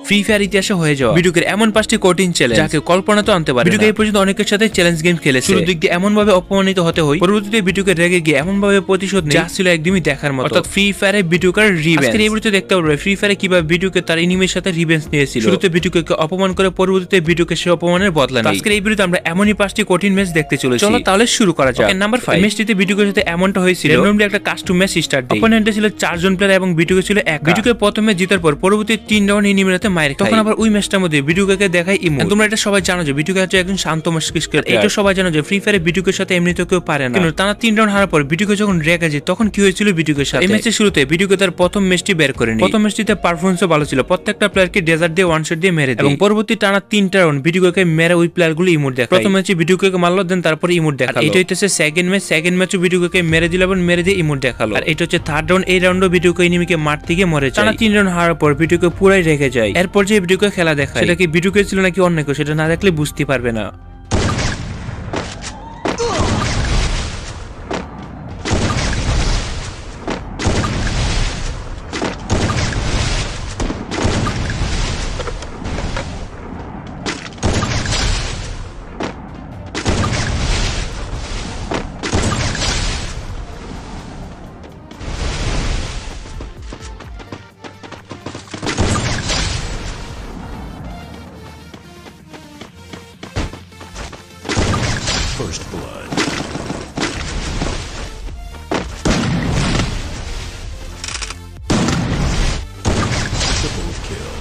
Free fire ইতিহাসে হয়ে যাওয়া ভিডিওকে এমন 5টি কঠিন চ্যালেঞ্জ যাকে কল্পনা তো আনতে পারে। ভিডিওকে এই পর্যন্ত অনেকের সাথে চ্যালেঞ্জ গেম খেলেছে, শুরুর দিক দিয়ে এমন ভাবে অপমানিত হতে হয়, পরবর্তীতে ভিডিওকে রেগে গিয়ে এমন ভাবে প্রতিশোধ নেয় যা ছিল একদমই দেখার মতো। অর্থাৎ ফ্রি ফায়ারে ভিডিওকার রিভেঞ্জ। আজকে এই ভিডিওতে দেখতে পারবে ফ্রি ফায়ারে কিভাবে ভিডিওকে তার এনিমির সাথে রিভেঞ্জ নিয়েছিল। শুরুতে ভিডিওকে অপমান করে পরবর্তীতে ভিডিওকে সে অপমানের বদলা নেয়। আজকে এই ভিডিওতে আমরা এমনই 5টি কঠিন ম্যাচ দেখতে চলেছি। চলো তাহলে শুরু করা যাক। নাম্বার 5, ম্যাচটিতে ভিডিওর সাথে এমনটা হয়েছিল র্যান্ডমলি একটা কাস্টম ম্যাচ স্টার্ট দেয়। অপোনেন্টে ছিল 4 জন প্লেয়ার এবং ভিডিওকে ছিল এক। ভিডিওকে প্রথমে জেতার পর পরবর্তী 3 রাউন্ড এনিমির হাতে মাইর খায়। তখন আবার ওই ম্যাচটার মধ্যে ভিডিওকে দেখায় ইমো। তোমরা এটা সবাই জানো যে ভিডিওকে হচ্ছে একজন শান্ত মস্তিষ্কের। এটা সবাই জানো যে ফ্রি ফায়ারে ভিডিওর সাথে এমনিতে কেউ পারে না। কিন্তু টানা 3 রাউন্ড হারার পর ভিডিওকে যখন রেগে যায় তখন কি হয়েছিল ভিডিওর সাথে। এই ম্যাচের শুরুতে ভিডিওকে তার প্রথম ম্যাচটি বের করে নেয়। প্রথম ম্যাচটিতে পারফরম্যান্সও ভালো ছিল, প্রত্যেকটা প্লেয়ারকে ডেজার্ট দিয়ে ওয়ান শট দিয়ে মেরে দেয় এবং পরবর্তী টানা 3টা রাউন্ড ভিডিওকে মেরে ওই প্লেয়ারগুলো ইমোট দেখায়। প্রথম ম্যাচে ভিডিওকে মারলো, দেন তারপর ইমোট দেখালো। এটা হচ্ছে সেকেন্ড ম্যাচও ভিডিওকে মেরে দিল এবং মেরে দিয়ে ইমোট দেখালো। আর এটা হচ্ছে থার্ড রাউন্ড। এই রাউন্ডও ভিডিওকে এনিমিকে মারতে গিয়ে মরে যায়। টানা 3 রাউন্ড হারার পর ভিডিওকে পুরাই রেগে যায়। এরপর যে ভিডিওকে খেলা দেখায় সেটা কি ভিডিওকে ছিল নাকি অন্য কেউ সেটা না দেখলে বুঝতে পারবে না। First blood. Triple kill.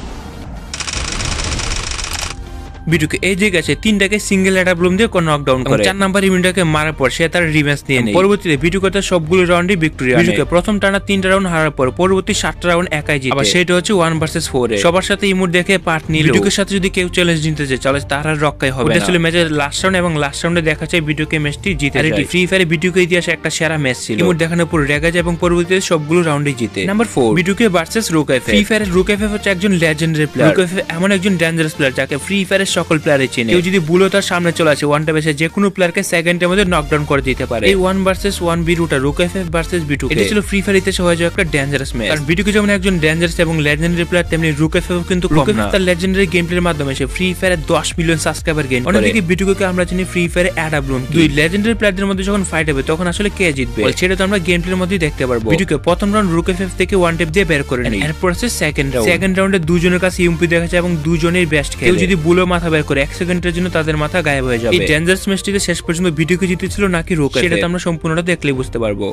ভিডিওকে এই যে গেছে 3টাকে সিঙ্গেল হেডআপ ব্লুম দিয়ে নকডাউন করে। 4 নাম্বার ইভেন্টটাকে মারার পর সে তার রিভেঞ্জ নিয়ে নেয়। পরবর্তীতে ভিডিওকে তার সবগুলো রাউন্ডে ভিক্টরি আনে। ভিডিওকে প্রথম টানা 3টা রাউন্ড হারার পর পরবর্তী 7টা রাউন্ড একাই জিতে। আবার সেটা হচ্ছে 1 ভার্সেস 4 এ সবার সাথে ইমোট দেখে পার্ট নিল। ভিডিওর সাথে যদি কেউ চ্যালেঞ্জ নিতে চায় তাহলে তার আর রক্ষাই হবে না। এটা ছিল ম্যাচের লাস্ট রাউন্ড এবং লাস্ট রাউন্ডে দেখা যায় ভিডিওকে ম্যাচটি জিতে যায়। এটি ফ্রি ফায়ারে ভিডিওকে ইতিহাসে একটা সেরা ম্যাচ ছিল। ইমোট দেখানোর পর রেগে যায় এবং পরবর্তীতে সবগুলো রাউন্ডে জিতে। নাম্বার 4, ভিডিওকে ভার্সেস রুকএফএফ। ফ্রি ফায়ারের রুকএফএফ হচ্ছে একজন লেজেন্ডারি প্লেয়ার। রুকএফএফ এমন একজন ডেঞ্জারাস প্লেয়ার যাকে ফ্রি ফায়ারের সকল প্লেয়ারই চেনে। কেউ যদি ভুলও তার সামনে চলে আসে ওয়ান ট্যাপে যে কোনো প্লেয়ারকে সেকেন্ডের মধ্যে নকডাউন করে দিতে পারে। এই 1 ভার্সেস 1 ভিডিওটা রুকএফএফ ভার্সেস ভিডিও এটা ছিল ফ্রি ফায়ার ইতিহাসে হয়ে যাওয়া একটা ডেঞ্জারাস ম্যাচ। কারণ ভিডিওকে যেমন একজন ডেঞ্জারাস এবং লেজেন্ডারি প্লেয়ার তেমনি রুকএফএফ কিন্তু কম না। তার লেজেন্ডারি গেম প্লের মাধ্যমে সে ফ্রি ফায়ারে 10 মিলিয়ন সাবস্ক্রাইবার গেইন করে। অন্যদিকে ভিডিওকে আমরা জানি ফ্রি ফায়ারে অ্যাডাব্লুম। দুই লেজেন্ডারি প্লেয়ারদের মধ্যে যখন ফাইট হবে তখন আসলে কে জিতবে সেটা তো আমরা গেম প্লের মধ্যেই দেখতে পারবো। ভিডিওকে প্রথম রাউন্ড রুকএফএফ থেকে ওয়ান ট্যাপ দিয়ে বের করে নেয়। এরপর আছে সেকেন্ড রাউন্ডে দুজনের কাছে ইউএমপি দেখা যায় এবং দুজনেই বেস্ট খেলে। কেউ যদি বুলো মাথা বের করে 1 সেকেন্ডের জন্য তাদের মাথা গায়েব হয়ে যাবে। এই ডেঞ্জারাস ম্যাচটিতে শেষ পর্যন্ত ভিডিওকে জিতেছিল নাকি রুকএফএফ সেটা তো আমরা সম্পূর্ণটা দেখলেই বুঝতে পারবো।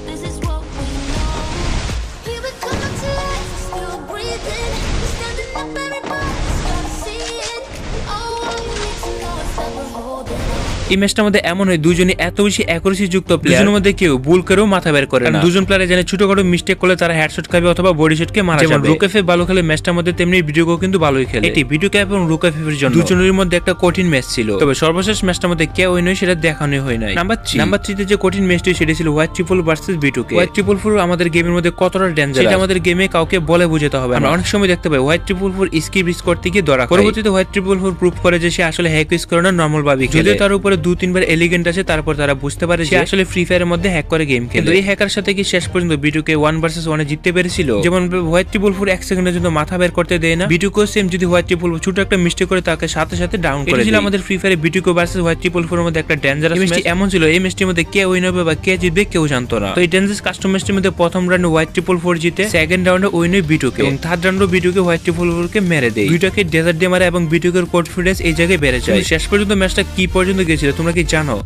This is what we know. Here we come to life, still breathing. We're standing up, everybody's gotta see it. All you need to know is that we're holding on. এই ম্যাচটার মধ্যে এমন হয় দুজনে এত বেশি অ্যাকুরেসি যুক্ত প্লেয়ার, দুজনের মধ্যে কেউ ভুল করেও মাথা বের করে না। দুজন প্লেয়ার জানে ছোটখাটো মিস্টেক করলে তারা হেডশট খাবে অথবা বডি শটকে মারা যাবে। যেমন রুকএফএফ ভালো খেলে ম্যাচটার মধ্যে তেমনি ভিডিওকেও কিন্তু ভালোই খেলে। এটি ভিডিওকে এবং রুকএফএফ এর জন্য দুজনের মধ্যে একটা কঠিন ম্যাচ ছিল। তবে সর্বশেষ ম্যাচটার মধ্যে কে উইন হয় সেটা দেখানো হয় নাই। নাম্বার 3 তে যে কঠিন ম্যাচটি সেটা ছিল হোয়াইট ট্রিপল ভার্সেস ভিডিওকে। হোয়াইট ট্রিপল 4 আমাদের গেমের মধ্যে কতটা ডেঞ্জারাস সেটা আমাদের গেমে কাউকে বলে বোঝাতে হবে। আমরা অনেক সময় দেখতে পাই হোয়াইট ট্রিপল 4 স্কিপ করতে গিয়ে ধরা খায়। পরবর্তীতে হোয়াইট ট্রিপল 4 প্রুফ করে যে সে আসলে হ্যাক ইউজ করে না, নরমাল ভাবে খেলে। যদিও তার উপরে 2-3 বার এলিগেন্ট আছে তারপর তারা বুঝতে পারে যে আসলে ফ্রি ফায়ারের মধ্যে হ্যাক করে গেম খেলে। কিন্তু এই হ্যাকার সাথে কি শেষ পর্যন্ত ভিডিওকে 1 ভার্সেস 1 এ জিততে পেরেছিল। যেমন হোয়াইট ট্রিপল 4 1 সেকেন্ডের জন্য মাথা বের করতে দেয় না। ভিডিওকে সেম যদি হোয়াইট ট্রিপল 4 ছোট একটা মিস্টেক করে তাকে সাথে সাথে ডাউন করে দেয়। এটা ছিল আমাদের ফ্রি ফায়ারে ভিডিওকে ভার্সেস হোয়াইট ট্রিপল 4 এর মধ্যে একটা ডেঞ্জারাস ম্যাচ। এমন ছিল এই ম্যাচটির মধ্যে কে উইন হবে বা কে জিতবে কেউ জানতো না। তো এই ডেঞ্জারাস কাস্টম ম্যাচটির মধ্যে প্রথম রাউন্ডে হোয়াইট ট্রিপল 4 জিতে, সেকেন্ড রাউন্ডে উইন হয় ভিডিওকে এবং থার্ড রাউন্ডে ভিডিওকে হোয়াইট ট্রিপল 4 কে মেরে দেয়। দুইটাকে ডেজার্ট দিয়ে মারে এবং ভিডিওকে কনফিডেন্স এই জায়গায় বেড়ে যায়। শেষ পর্যন্ত ম্যাচটা কি পর্যন্ত গিয়েছিল তোমরা কি জানো?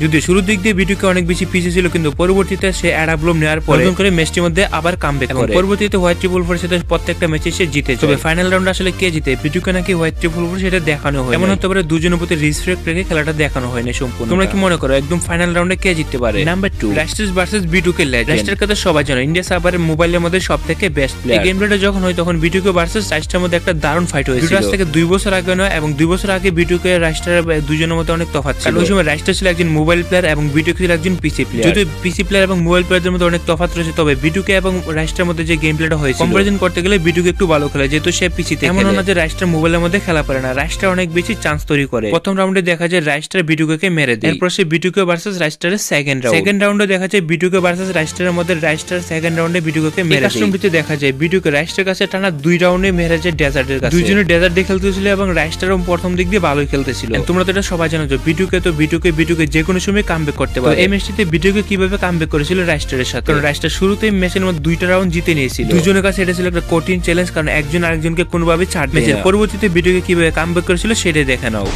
যদিও শুরুর দিক দিয়ে ভিডিওকে অনেক বেশি পিছিয়ে ছিল, কিন্তু পরবর্তীতে সে অ্যাডাব্লুম নেওয়ার পর নতুন করে ম্যাচটির মধ্যে আবার কামব্যাক করে। পরবর্তীতে হোয়াইট ট্রিপল ফোর সাথে প্রত্যেকটা ম্যাচে সে জিতে। তবে ফাইনাল রাউন্ডে আসলে কে জিতে, ভিডিওকে নাকি হোয়াইট ট্রিপল ফোর সেটা দেখানো হয়। এমন হতে পারে দুজনের প্রতি রেসপেক্ট রেখে খেলাটা দেখানো হয় না সম্পূর্ণ। তোমরা কি মনে করো একদম ফাইনাল রাউন্ডে কে জিততে পারে? নাম্বার 2, রাস্টার্স ভার্সেস বিটুকে লেজেন্ড। রাস্টার কথা সবাই জানো, ইন্ডিয়া সার্ভারের মোবাইলের মধ্যে সবথেকে বেস্ট প্লেয়ার। এই গেম প্লেটা যখন হয় তখন বিটুকে ভার্সেস রাস্টারের মধ্যে একটা দারুণ ফাইট হয়েছিল। আজ থেকে 2 বছর আগে নয়, এবং 2 বছর আগে বিটুকে রাস্টার দুজনের মধ্যে অনেক তফাৎ ছিল। ওই সময় রাস্টার ছিল একজন মোবাইল প্লেয়ার এবং বিটুকে ছিল একজন পিসি প্লেয়ার। যদিও পিসি প্লেয়ার এবং মোবাইল প্লেয়ারদের মধ্যে অনেক তফাৎ রয়েছে, তবে বিটুকে এবং রাস্টারের মধ্যে যে গেম প্লেটা হয়েছে কম্পারিজন করতে গেলে বিটুকে একটু ভালো খেলে, যেহেতু সে পিসিতে। এমন না যে রাস্টার মোবাইলের মধ্যে খেলা পারে না, রাস্টার অনেক বেশি চান্স তৈরি করে। প্রথম রাউন্ডে দেখা যায় রাস্টার বিটুকে মেরে দেয়, এরপর সে বিটুকে ভার্সেস রাস্টারের সেকেন্ড রাউন্ডে দেখা যায় বিটুকে ভার্সেস রাস্টারের মধ্যে রাস্টার সেকেন্ড রাউন্ডে বিটুকে মেরে দেয়। কাস্টমটিতে দেখা যায় বিটুকে রাস্টারের কাছে টানা 2 রাউন্ডে মেরে যায় ডেজার্টের কাছে। দুইজনে ডেজার্ট দিয়ে খেলতেছিল এবং রাস্টারও প্রথম দিক দিয়ে ভালোই খেলতেছিল। তোমরা তো এটা সবাই জানো যে বিটুকে যে কোনো সময় কামব্যাক করতে পারে। এই ম্যাচটিতে বিটুকে কিভাবে কামব্যাক করেছিল রাস্টারের সাথে, কারণ রাস্টার শুরুতেই ম্যাচের মধ্যে 2টা রাউন্ড জিতে নিয়েছিল। দুজনের কাছে এটা ছিল একটা কঠিন চ্যালেঞ্জ, কারণ একজন আরেকজনকে কোনোভাবে ছাড় দেয় না। পরবর্তীতে বিটুকে কিভাবে কামব্যাক করেছিল সেটাই দেখে নাও।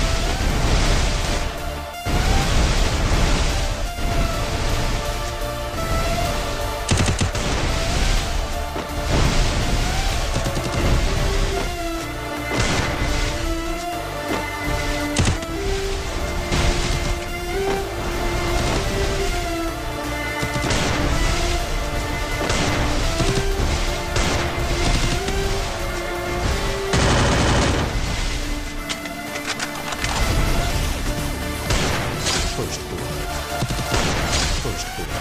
First blood. First blood.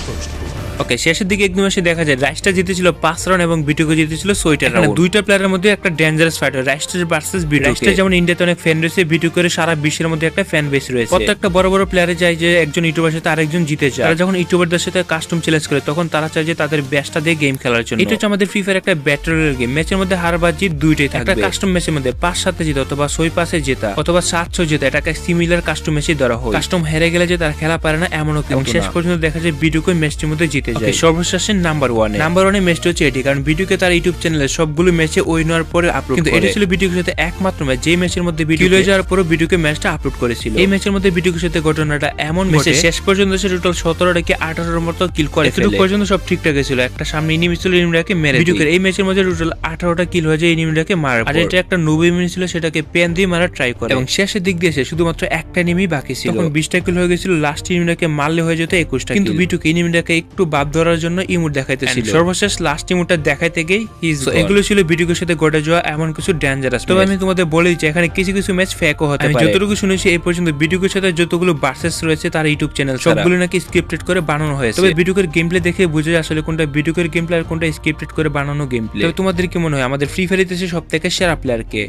First blood. ওকে, শেষের দিকে একদম এসে দেখা যায় রাস্টার জিতেছিল 5 রাউন্ড এবং বিটুকে জিতেছিল 6টা রাউন্ড। দুইটা প্লেয়ারের মধ্যে একটা ডেঞ্জারাস ফাইট হয়, রাস্টার ভার্সেস বিটুকে। রাস্টার যেমন ইন্ডিয়াতে অনেক ফ্যান রয়েছে, বিটুকের সারা বিশ্বের মধ্যে একটা ফ্যান বেস রয়েছে। প্রত্যেকটা বড় বড় প্লেয়ারে চায় যে একজন ইউটিউবার সাথে আরেকজন জিতে যায়। তারা যখন ইউটিউবারদের সাথে কাস্টম চ্যালেঞ্জ করে তখন তারা চায় যে তাদের বেস্টটা দিয়ে গেম খেলার জন্য। এটা হচ্ছে আমাদের ফ্রি ফায়ার একটা ব্যাটল রয়্যাল গেম। ম্যাচের মধ্যে হার বা জিত দুইটাই থাকবে। একটা কাস্টম ম্যাচের মধ্যে 5-7 জিতা অথবা 6-5 জেতা অথবা 7-6 জেতা, এটাকে সিমিলার কাস্টম ম্যাচই ধরা হয়। কাস্টম হেরে গেলে যে তারা খেলা পারে না এমনও কেউ। শেষ পর্যন্ত দেখা যায় বিটুকে ম্যাচটির মধ্যে জিতে যায়। সর্বশেষ নাম্বার 1 ম্যাচটা হচ্ছে এটি, কারণ বিটুকে তার ইউটিউব চ্যানেলে সবগুলো ম্যাচে উইন হওয়ার পরে আপলোড করে। এটা ছিল বিটুকের সাথে একমাত্র ম্যাচ যে ম্যাচের মধ্যে বিটুকে কিল হয়ে যাওয়ার পরে বিটুকে ম্যাচটা আপলোড করেছিল। এই ম্যাচের মধ্যে বিটুকের সাথে ঘটনাটা এমন ম্যাচে শেষ পর্যন্ত সে টোটাল 17 থেকে 18 মতো কিল করে। এতটুকু পর্যন্ত সব ঠিকঠাক ছিল, একটা সামনে এনিমি ছিল, এনিমিটাকে মেরে বিটুকের এই ম্যাচের মধ্যে টোটাল 18টা কিল হয়ে যায় এনিমিটাকে মারার পর। আর এটা একটা নুব এনিমি ছিল, সেটাকে পেন দিয়ে মারার ট্রাই করে এবং শেষের দিক দিয়ে শুধুমাত্র একটা এনিমি বাকি ছিল। তখন 20টা কিল হয়ে গেছিল, লাস্ট এনিমিটাকে মারলে হয়ে যেত 21টা। কিন্তু বিটুকে এনিমিটাকে একটু বাদ ধরার জন্য ইমোট দেখাইতেছিল। সর্বশেষ লাস্ট ইমোটটা দেখাইতে গিয়ে এগুলো ছিল বিটুকের সাথে ঘটে যাওয়া এমন কিছু ডেঞ্জারাস। তবে আমি তোমাদের বলে দিচ্ছি এখানে কিছু কিছু ম্যাচ ফেকও হতে পারে। আমি যতটুকু শুনেছি এই পর্যন্ত বিটুকের সাথে যতগুলো ভার্সেস রয়েছে তার ইউটিউব চ্যানেল সবগুলো নাকি স্ক্রিপ্টেড করে বানানো হয়েছে। তবে বিটুকের গেম প্লে দেখে বোঝা যায় আসলে কোনটা বিটুকের গেম প্লে আর কোনটা স্ক্রিপ্টেড করে বানানো গেম প্লে। তবে তোমাদের কি মনে হয় আমাদের ফ্রি ফায়ার ইতিহাসে সবথেকে সেরা প্লেয়ার কে?